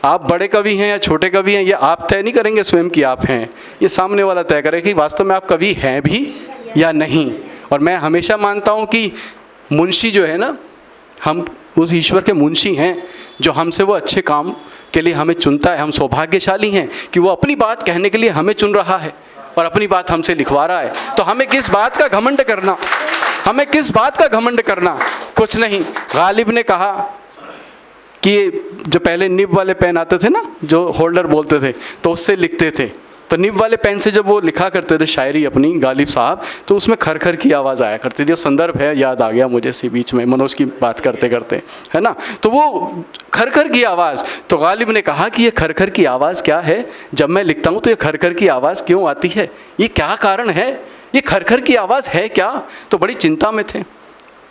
आप बड़े कवि हैं या छोटे कवि हैं, ये आप तय नहीं करेंगे स्वयं कि आप हैं, ये सामने वाला तय करे कि वास्तव में आप कवि हैं भी या नहीं। और मैं हमेशा मानता हूँ कि मुंशी जो है ना, हम उस ईश्वर के मुंशी हैं जो हमसे वो अच्छे काम के लिए हमें चुनता है। हम सौभाग्यशाली हैं कि वो अपनी बात कहने के लिए हमें चुन रहा है और अपनी बात हमसे लिखवा रहा है। तो हमें किस बात का घमंड करना, हमें किस बात का घमंड करना, कुछ नहीं। गालिब ने कहा कि जो पहले निब वाले पेन आते थे ना, जो होल्डर बोलते थे, तो उससे लिखते थे। तो निब वाले पेन से जब वो लिखा करते थे शायरी अपनी, गालिब साहब, तो उसमें खरखर की आवाज़ आया करती थी। वो संदर्भ है, याद आ गया मुझे इसी बीच में मनोज की बात करते करते, है ना। तो वो खरखर की आवाज़, तो गालिब ने कहा कि ये खरखर की आवाज़ क्या है, जब मैं लिखता हूँ तो ये खरखर की आवाज़ क्यों आती है, ये क्या कारण है, ये खरखर की आवाज़ है क्या। तो बड़ी चिंता में थे,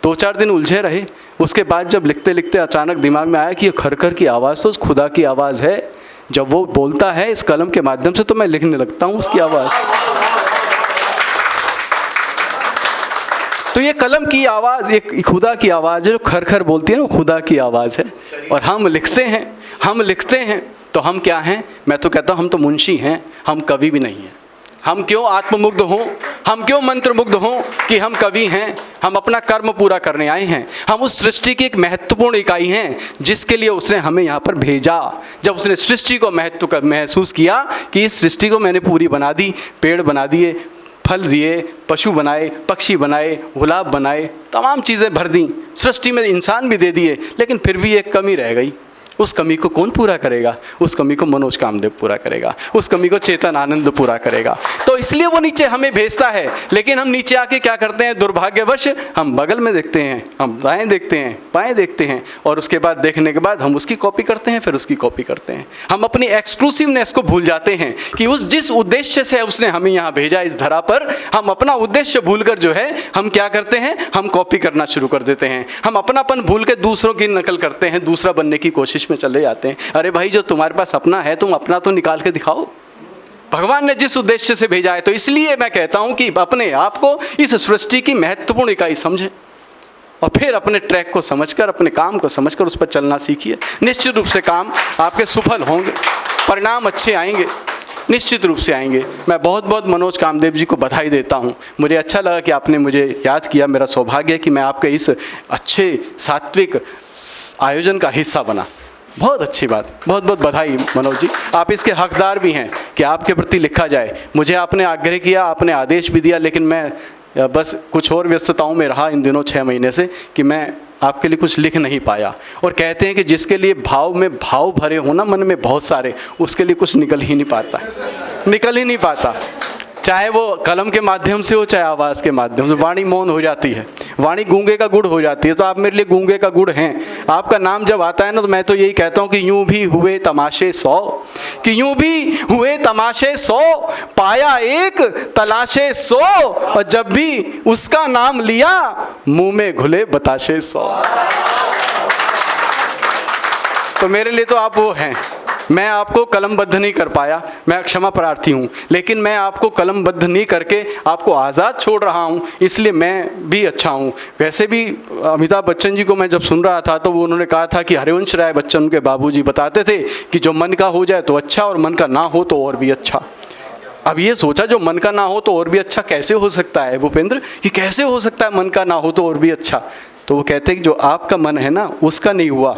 2-4 दिन उलझे रहे। उसके बाद जब लिखते लिखते अचानक दिमाग में आया कि ये खरखर की आवाज़ तो उस खुदा की आवाज़ है, जब वो बोलता है इस कलम के माध्यम से तो मैं लिखने लगता हूँ उसकी आवाज़। तो ये कलम की आवाज़, ये खुदा की आवाज़ है जो खरखर बोलती है ना, वो खुदा की आवाज़ है। और हम लिखते हैं तो हम क्या हैं, मैं तो कहता हूँ हम तो मुंशी हैं, हम कवि भी नहीं हैं। हम क्यों आत्ममुग्ध हों, हम क्यों मंत्रमुग्ध हों कि हम कवि हैं। हम अपना कर्म पूरा करने आए हैं। हम उस सृष्टि की एक महत्वपूर्ण इकाई हैं जिसके लिए उसने हमें यहाँ पर भेजा। जब उसने सृष्टि को महत्व का महसूस किया कि इस सृष्टि को मैंने पूरी बना दी, पेड़ बना दिए, फल दिए, पशु बनाए, पक्षी बनाए, गुलाब बनाए, तमाम चीज़ें भर दी, सृष्टि में इंसान भी दे दिए, लेकिन फिर भी एक कमी रह गई। उस कमी को कौन पूरा करेगा? उस कमी को मनोज कामदेव पूरा करेगा, उस कमी को चेतन आनंद पूरा करेगा। तो इसलिए वो नीचे हमें भेजता है। लेकिन हम नीचे आके क्या करते हैं, दुर्भाग्यवश हम बगल में देखते हैं, हम दाएं देखते हैं, बाएं देखते हैं, और उसके बाद देखने के बाद हम उसकी कॉपी करते हैं, फिर उसकी कॉपी करते हैं। हम अपनी एक्सक्लूसिवनेस को भूल जाते हैं कि उस जिस उद्देश्य से उसने हमें यहाँ भेजा इस धरा पर, हम अपना उद्देश्य भूलकर जो है हम क्या करते हैं, हम कॉपी करना शुरू कर देते हैं। हम अपनापन भूल के दूसरों की नकल करते हैं, दूसरा बनने की कोशिश में चले जाते हैं। अरे भाई, जो तुम्हारे पास अपना है तुम अपना तो निकाल के दिखाओ। भगवान ने जिस उद्देश्य से भेजा है, तो इसलिए मैं कहता हूं कि अपने आप को इस सृष्टि की महत्वपूर्ण इकाई समझें और फिर अपने ट्रैक को समझकर, अपने काम को समझकर उस पर चलना सीखिए। निश्चित रूप से काम आपके सफल होंगे, परिणाम अच्छे आएंगे, निश्चित रूप से आएंगे। मैं बहुत बहुत मनोज कामदेव जी को बधाई देता हूं। मुझे अच्छा लगा कि आपने मुझे याद किया। मेरा सौभाग्य है कि मैं आपके इस अच्छे सात्विक आयोजन का हिस्सा बना। बहुत अच्छी बात, बहुत बहुत बधाई मनोज जी। आप इसके हकदार भी हैं कि आपके प्रति लिखा जाए। मुझे आपने आग्रह किया, आपने आदेश भी दिया, लेकिन मैं बस कुछ और व्यस्तताओं में रहा इन दिनों 6 महीने से कि मैं आपके लिए कुछ लिख नहीं पाया। और कहते हैं कि जिसके लिए भाव में भाव भरे हो ना मन में बहुत सारे, उसके लिए कुछ निकल ही नहीं पाता, निकल ही नहीं पाता। चाहे वो कलम के माध्यम से हो, चाहे आवाज़ के माध्यम से। वाणी मौन हो जाती है, वाणी गूंगे का गुड़ हो जाती है। तो आप मेरे लिए गूंगे का गुड़ हैं। आपका नाम जब आता है ना, तो मैं तो यही कहता हूँ कि यूं भी हुए तमाशे 100, कि यूं भी हुए तमाशे 100, पाया एक तलाशे 100, और जब भी उसका नाम लिया मुंह में घुले बताशे 100। तो मेरे लिए तो आप वो हैं। मैं आपको कलमबद्ध नहीं कर पाया, मैं क्षमा प्रार्थी हूँ, लेकिन मैं आपको कलमबद्ध नहीं करके आपको आज़ाद छोड़ रहा हूँ, इसलिए मैं भी अच्छा हूँ। वैसे भी अमिताभ बच्चन जी को मैं जब सुन रहा था तो वो उन्होंने कहा था कि हरिवंश राय बच्चन के बाबूजी बताते थे कि जो मन का हो जाए तो अच्छा, और मन का ना हो तो और भी अच्छा। अब ये सोचा, जो मन का ना हो तो और भी अच्छा कैसे हो सकता है भूपेंद्र, कि कैसे हो सकता है मन का ना हो तो और भी अच्छा? तो वो कहते हैं कि जो आपका मन है ना उसका नहीं हुआ,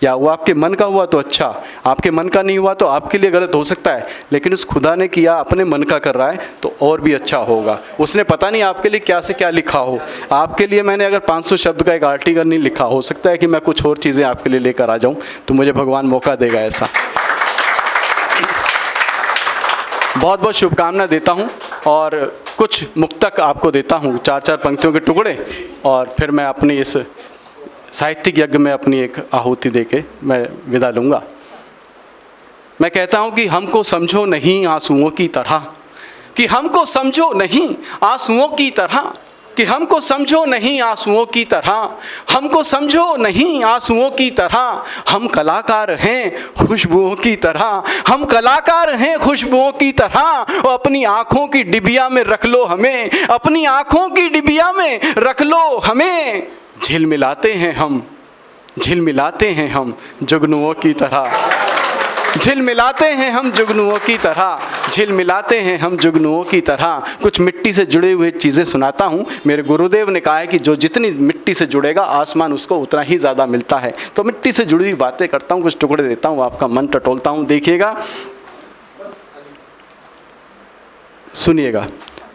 या वो आपके मन का हुआ तो अच्छा, आपके मन का नहीं हुआ तो आपके लिए गलत हो सकता है, लेकिन उस खुदा ने किया अपने मन का कर रहा है तो और भी अच्छा होगा। उसने पता नहीं आपके लिए क्या से क्या लिखा हो। आपके लिए मैंने अगर 500 शब्द का एक आर्टिकल नहीं लिखा, हो सकता है कि मैं कुछ और चीज़ें आपके लिए लेकर आ जाऊं, तो मुझे भगवान मौका देगा ऐसा। बहुत बहुत शुभकामना देता हूँ और कुछ मुक्तक आपको देता हूँ, 4-4 पंक्तियों के टुकड़े, और फिर मैं अपनी इस साहित्यिक यज्ञ में अपनी एक आहुति देके मैं विदा लूँगा। मैं कहता हूँ कि हमको समझो नहीं आंसुओं की तरह, कि हमको समझो नहीं आंसुओं की तरह, कि हमको समझो नहीं आंसुओं की तरह, हमको समझो नहीं आंसुओं की तरह। हम कलाकार हैं खुशबुओं की तरह, हम कलाकार हैं खुशबुओं की तरह। और अपनी आँखों की डिबिया में रख लो हमें, अपनी आँखों की डिबिया में रख लो हमें। झिलमिलाते हैं हम, झिलमिलाते हैं हम जुगनुओं की तरह। झिलमिलाते हैं हम जुगनुओं की तरह, झिलमिलाते हैं हम जुगनुओं की तरह। कुछ मिट्टी से जुड़े हुए चीज़ें सुनाता हूँ। मेरे गुरुदेव ने कहा है कि जो जितनी मिट्टी से जुड़ेगा आसमान उसको उतना ही ज़्यादा मिलता है। तो मिट्टी से जुड़ी हुई बातें करता हूँ, कुछ टुकड़े देता हूँ, आपका मन टटोलता हूँ। देखिएगा, सुनिएगा।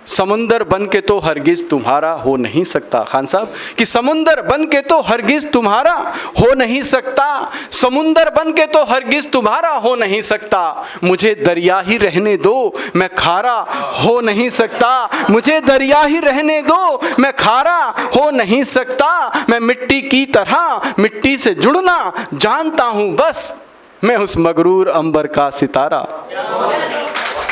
समुंदर बन के तो हरगिज तुम्हारा हो नहीं सकता। खान साहब कि समुंदर बन के तो हरगिज तुम्हारा हो नहीं सकता, समुंदर बन के तो हरगिज तुम्हारा हो नहीं सकता। मुझे दरिया ही रहने दो, मैं खारा हो नहीं सकता। मुझे दरिया ही रहने दो, मैं खारा हो नहीं सकता। मैं मिट्टी की तरह मिट्टी से जुड़ना जानता हूँ बस, मैं उस मगरूर अंबर का सितारा,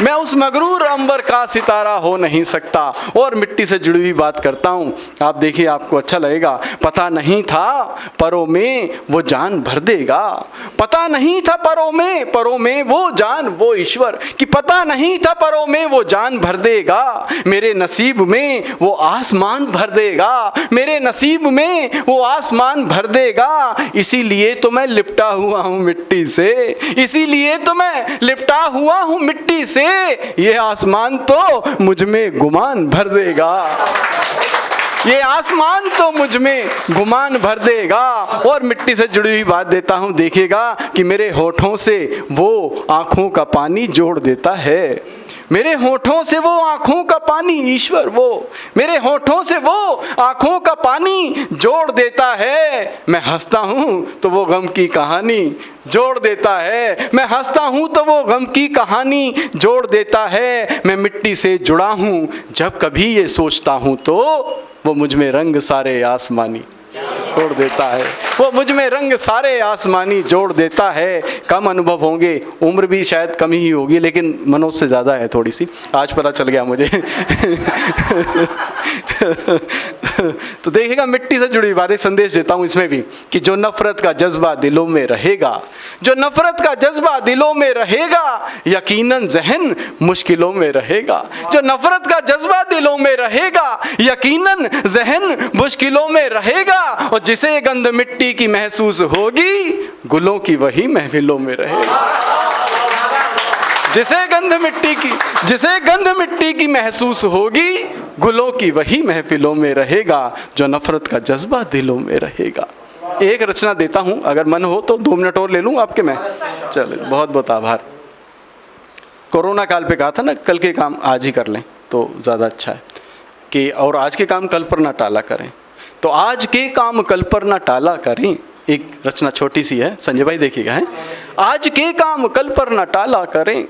मैं उस मगरूर अंबर का सितारा हो नहीं सकता। और मिट्टी से जुड़ी हुई बात करता हूँ, आप देखिए, आपको अच्छा लगेगा। पता नहीं था परों में वो जान भर देगा, पता नहीं था परों में वो जान, वो ईश्वर कि पता नहीं था परों में वो जान भर देगा। मेरे नसीब में वो आसमान भर देगा, मेरे नसीब में वो आसमान भर देगा। इसीलिए तो मैं लिपटा हुआ हूँ मिट्टी से, इसीलिए तो मैं लिपटा हुआ हूँ मिट्टी से। ये आसमान तो मुझ में गुमान भर देगा, ये आसमान तो मुझ में गुमान भर देगा। और मिट्टी से जुड़ी हुई बात देता हूं, देखिएगा कि मेरे होठों से वो आंखों का पानी जोड़ देता है, मेरे होठों से वो आंखों का पानी, ईश्वर वो मेरे होठों से वो आंखों का पानी जोड़ देता है। मैं हंसता हूँ तो वो गम की कहानी जोड़ देता है, मैं हंसता हूँ तो वो गम की कहानी जोड़ देता है। मैं मिट्टी से जुड़ा हूँ, जब कभी ये सोचता हूँ तो वो मुझ में रंग सारे आसमानी जोड़ देता है, वो मुझ में रंग सारे आसमानी जोड़ देता है। कम अनुभव होंगे, उम्र भी शायद कम ही होगी, लेकिन मनोज से ज़्यादा है थोड़ी सी, आज पता चल गया मुझे। तो देखिएगा, मिट्टी से जुड़ी बातें संदेश देता हूँ इसमें भी कि जो नफरत का जज्बा दिलों में रहेगा, जो नफरत का जज्बा दिलों में रहेगा, यकीनन जहन मुश्किलों में रहेगा। जो नफरत का जज्बा दिलों में रहेगा, यकीनन जहन मुश्किलों में रहेगा। और जिसे गंध मिट्टी की महसूस होगी, गुलों की वही महफिलों में रहेगा। जिसे गंध मिट्टी की महसूस होगी, गुलों की वही महफिलों में रहेगा। जो नफरत का जज्बा दिलों में रहेगा। एक रचना देता हूं, अगर मन हो तो 2 मिनट और ले लूं आपके मैं। चले, बहुत बहुत आभार। कोरोना काल पे कहा था ना, कल के काम आज ही कर लें तो ज़्यादा अच्छा है कि, और आज के काम कल पर ना टाला करें। तो आज के काम कल पर ना टाला करें। एक रचना छोटी सी है, संजय भाई देखिएगा, है। आज के काम कल पर ना टाला करें,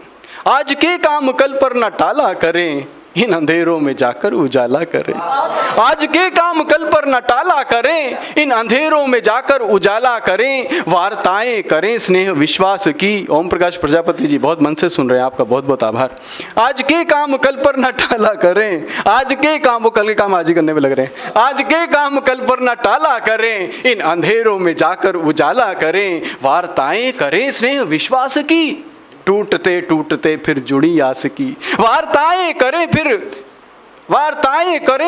आज के काम कल पर ना टाला करें, इन अंधेरों में जाकर उजाला करें। आज के काम कल पर न टाला करें, इन अंधेरों में जाकर उजाला करें। वार्ताएं करें स्नेह विश्वास की। ओम प्रकाश प्रजापति जी बहुत मन से सुन रहे हैं, आपका बहुत बहुत आभार। आज के काम कल पर न टाला करें, आज के काम, वो कल के काम आज ही करने में लग रहे हैं। आज के काम कल पर न टाला करें, इन अंधेरों में जाकर उजाला करें। वार्ताएं करें स्नेह विश्वास की, टूटते टूटते फिर जुड़ी आस की। वार्ताएं करें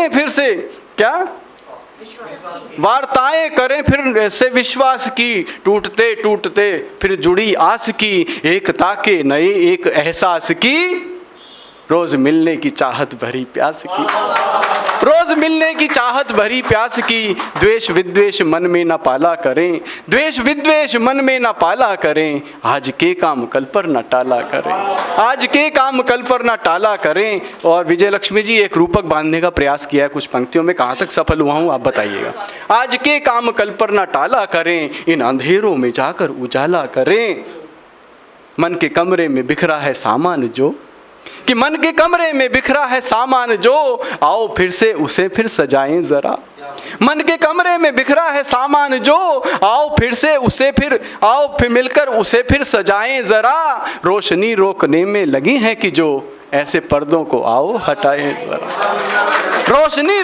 फिर से क्या, वार्ताएं करें फिर से विश्वास की, टूटते टूटते फिर जुड़ी आस की। एकता के नए एक एहसास की, रोज मिलने की चाहत भरी प्यास की, रोज मिलने की चाहत भरी प्यास की। द्वेष विद्वेष मन में न पाला करें, द्वेष विद्वेष मन में न पाला करें। आज के काम कल पर न टाला करें, आज के काम कल पर न टाला करें। और विजय लक्ष्मी जी एक रूपक बांधने का प्रयास किया है कुछ पंक्तियों में, कहाँ तक सफल हुआ हूँ आप बताइएगा। आज के काम कल पर न टाला करें, इन अंधेरों में जाकर उजाला करें। मन के कमरे में बिखरा है सामान जो, कि मन के कमरे में बिखरा है सामान जो, आओ फिर से उसे फिर सजाएं जरा। मन के कमरे में बिखरा है सामान जो, आओ फिर से उसे फिर, आओ फिर मिलकर उसे फिर सजाएं जरा। रोशनी रोकने में लगी है कि जो, ऐसे पर्दों को आओ हटाएं जरा। रोशनी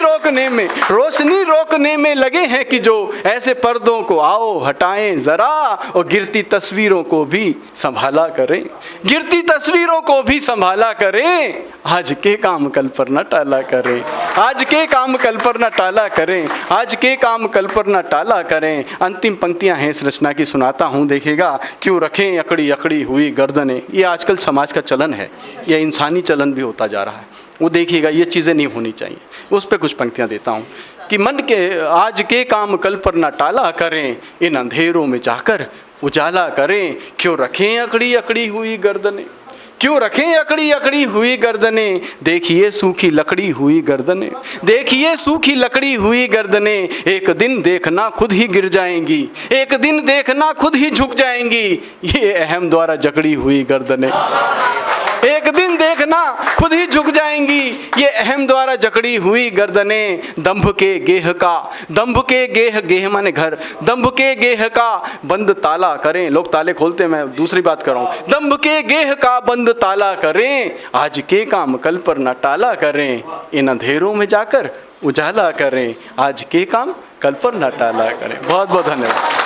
रोकने में लगे हैं कि जो ऐसे पर्दों को आओ हटाएं जरा, और गिरती तस्वीरों को भी संभाला करें, गिरती तस्वीरों को भी संभाला करें। आज के काम कल पर न टाला करें, आज के काम कल पर न टाला करें, आज के काम कल पर न टाला करें। अंतिम पंक्तियां हैं इस रचना की, सुनाता हूँ, देखिएगा। क्यों रखें अकड़ी अकड़ी हुई गर्दनें, ये आजकल समाज का चलन है, ये इंसानी चलन भी होता जा रहा है। वो देखिएगा, ये चीज़ें नहीं होनी चाहिए। उस पर कुछ पंक्तियां देता हूँ कि मन के आज के काम कल पर न टाला करें, इन अंधेरों में जाकर उजाला करें। क्यों रखें अकड़ी अकड़ी हुई गर्दनें, क्यों रखें अकड़ी अकड़ी हुई गर्दनें, देखिए सूखी लकड़ी हुई गर्दनें, देखिए सूखी लकड़ी हुई गर्दनें। एक दिन देखना खुद ही गिर जाएंगी, एक दिन देखना खुद ही झुक जाएंगी, ये अहम द्वारा जकड़ी हुई गर्दनें। एक दिन देखना खुद ही झुक जाएंगी, ये अहम द्वारा जकड़ी हुई गर्दनें। दंभ के गेह का, दंभ के गेह माने घर, दंभ के गेह का बंद ताला करें। लोग ताले खोलते हैं, मैं दूसरी बात कर रहा हूँ। दंभ के गेह का बंद ताला करें, आज के काम कल पर न टाला करें, इन अंधेरों में जाकर उजाला करें, आज के काम कल पर न टाला करें। बहुत बहुत धन्यवाद।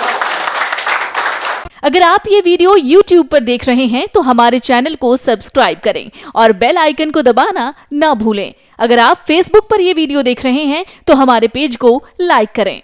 अगर आप ये वीडियो YouTube पर देख रहे हैं तो हमारे चैनल को सब्सक्राइब करें और बेल आइकन को दबाना ना भूलें। अगर आप Facebook पर ये वीडियो देख रहे हैं तो हमारे पेज को लाइक करें।